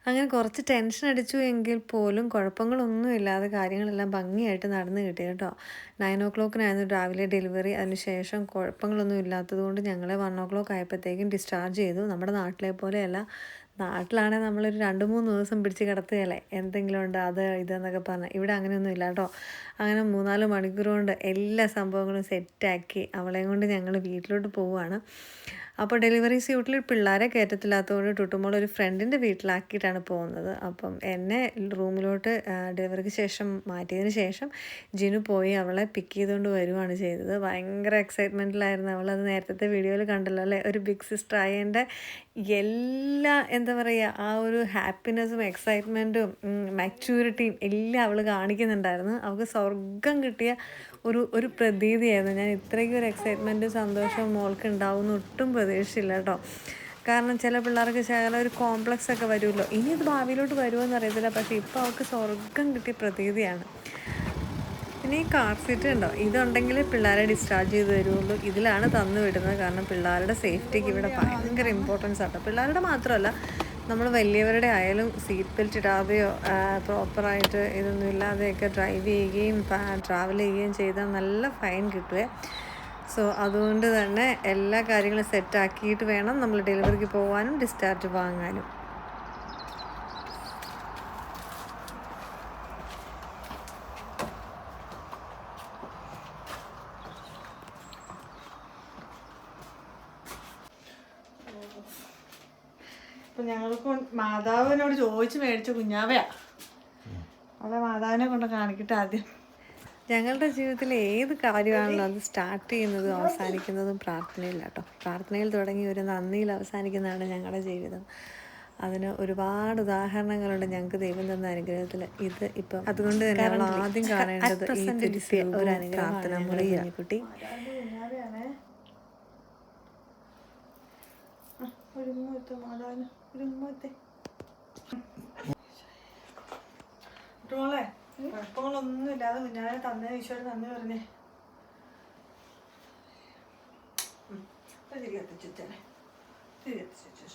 അങ്ങനെ കുറച്ച് ടെൻഷൻ അടിച്ചു എങ്കിൽ പോലും കുഴപ്പങ്ങളൊന്നുമില്ലാതെ കാര്യങ്ങളെല്ലാം ഭംഗിയായിട്ട് നടന്നു കിട്ടി കേട്ടോ. 9 o'clock രാവിലെ ഡെലിവറി. അതിനുശേഷം കുഴപ്പങ്ങളൊന്നും ഇല്ലാത്തതുകൊണ്ട് ഞങ്ങളെ 1 o'clock ആയപ്പോഴത്തേക്കും ഡിസ്ചാർജ് ചെയ്തു. നമ്മുടെ നാട്ടിലെ പോലെയല്ല, നാട്ടിലാണെങ്കിൽ നമ്മളൊരു 2-3 ദിവസം പിടിച്ച് കിടത്തുകയല്ലേ, എന്തെങ്കിലും ഉണ്ട് അത് ഇതെന്നൊക്കെ പറഞ്ഞ്. ഇവിടെ അങ്ങനെയൊന്നും ഇല്ല കേട്ടോ. അങ്ങനെ 3-4 മണിക്കൂർ കൊണ്ട് എല്ലാ സംഭവങ്ങളും സെറ്റാക്കി അവളെയും കൊണ്ട് ഞങ്ങൾ വീട്ടിലോട്ട് പോവുകയാണ്. അപ്പോൾ ഡെലിവറി സ്യൂട്ടിൽ പിള്ളേരെ കയറ്റത്തില്ലാത്തതുകൊണ്ട് ടുട്ടുമോൾ ഒരു ഫ്രണ്ടിൻ്റെ വീട്ടിലാക്കിയിട്ടാണ് പോകുന്നത്. അപ്പം എന്നെ റൂമിലോട്ട് ഡെലിവറിക്ക് ശേഷം മാറ്റിയതിന് ശേഷം ജിനു പോയി അവളെ പിക്ക് ചെയ്തുകൊണ്ട് വരുവാണ് ചെയ്തത്. ഭയങ്കര എക്സൈറ്റ്മെൻറ്റിലായിരുന്നു അവൾ. അത് നേരത്തെ വീഡിയോയിൽ കണ്ടല്ലോ അല്ലേ, ഒരു ബിഗ് സിസ്റ്റർ ആയതിൻ്റെ എല്ലാ എന്താ പറയുക, ആ ഒരു ഹാപ്പിനെസ്സും എക്സൈറ്റ്മെൻറ്റും മാച്യൂരിറ്റിയും എല്ലാം അവൾ കാണിക്കുന്നുണ്ടായിരുന്നു. അവൾക്ക് സ്വർഗം കിട്ടിയ ഒരു പ്രതീതിയായിരുന്നു. ഞാൻ ഇത്രയ്ക്കും ഒരു എക്സൈറ്റ്മെൻറ്റും സന്തോഷവും മോൾക്ക് ഉണ്ടാവുമെന്ന് ഒട്ടും പ്രതീക്ഷിച്ചില്ല കേട്ടോ. കാരണം ചില പിള്ളേർക്ക് ഒരു കോംപ്ലക്സ് ഒക്കെ വരുമല്ലോ, ഇനി ഇത് ഭാവിയിലോട്ട് വരുമോ എന്നറിയത്തില്ല. പക്ഷേ ഇപ്പോൾ അവൾക്ക് സ്വർഗം കിട്ടിയ പ്രതീതിയാണ്. പിന്നെ ഈ കാർ സീറ്റ് ഉണ്ടോ, ഇതുണ്ടെങ്കിൽ പിള്ളേരെ ഡിസ്ചാർജ് ചെയ്ത് തരുള്ളൂ. ഇതിലാണ് തന്നു വിടുന്നത്. കാരണം പിള്ളേരുടെ സേഫ്റ്റിക്ക് ഇവിടെ ഭയങ്കര ഇമ്പോർട്ടൻസ് ആട്ടോ. പിള്ളേരുടെ മാത്രമല്ല, നമ്മൾ വലിയവരുടെ ആയാലും സീറ്റ് ബെൽറ്റ് ഇടാതെയോ പ്രോപ്പറായിട്ട് ഇതൊന്നും ഇല്ലാതെയൊക്കെ ഡ്രൈവ് ചെയ്യുകയും ട്രാവൽ ചെയ്യുകയും ചെയ്താൽ നല്ല ഫൈൻ കിട്ടുമേ. സോ അതുകൊണ്ട് തന്നെ എല്ലാ കാര്യങ്ങളും സെറ്റാക്കിയിട്ട് വേണം നമ്മൾ ഡെലിവറിക്ക് പോകാനും ഡിസ്ചാർജ് വാങ്ങാനും. അപ്പം ഞങ്ങൾക്ക് മാതാവിനോട് ചോദിച്ച് മേടിച്ച കുഞ്ഞാവയാ. അവളെ മാതാവിനെ കൊണ്ട് കാണിക്കട്ടെ ആദ്യം. ഞങ്ങളുടെ ജീവിതത്തിൽ ഏത് കാര്യമാണല്ലോ അത് സ്റ്റാർട്ട് ചെയ്യുന്നതും അവസാനിക്കുന്നതും പ്രാർത്ഥനയില്ല കേട്ടോ. പ്രാർത്ഥനയിൽ തുടങ്ങി ഒരു നന്ദിയിൽ അവസാനിക്കുന്നതാണ് ഞങ്ങളുടെ ജീവിതം. അതിന് ഒരുപാട് ഉദാഹരണങ്ങളുണ്ട് ഞങ്ങൾക്ക് ദൈവം തന്ന അനുഗ്രഹത്തിൽ. ഇത് ഇപ്പം അതുകൊണ്ട് തന്നെ നമ്മൾ ആദ്യം കാണേണ്ടത് ഈ തിരിച്ച് ഒരു പ്രാർത്ഥന മുറിയാണ് കുട്ടി. മോളെ കുഴപ്പങ്ങളൊന്നും ഇല്ലാതെ കുഞ്ഞാനെ തന്നെ ഈശോയോട് നന്ദി പറഞ്ഞേ. തിരി കത്തിച്ചു തിരി കത്തിച്ചു.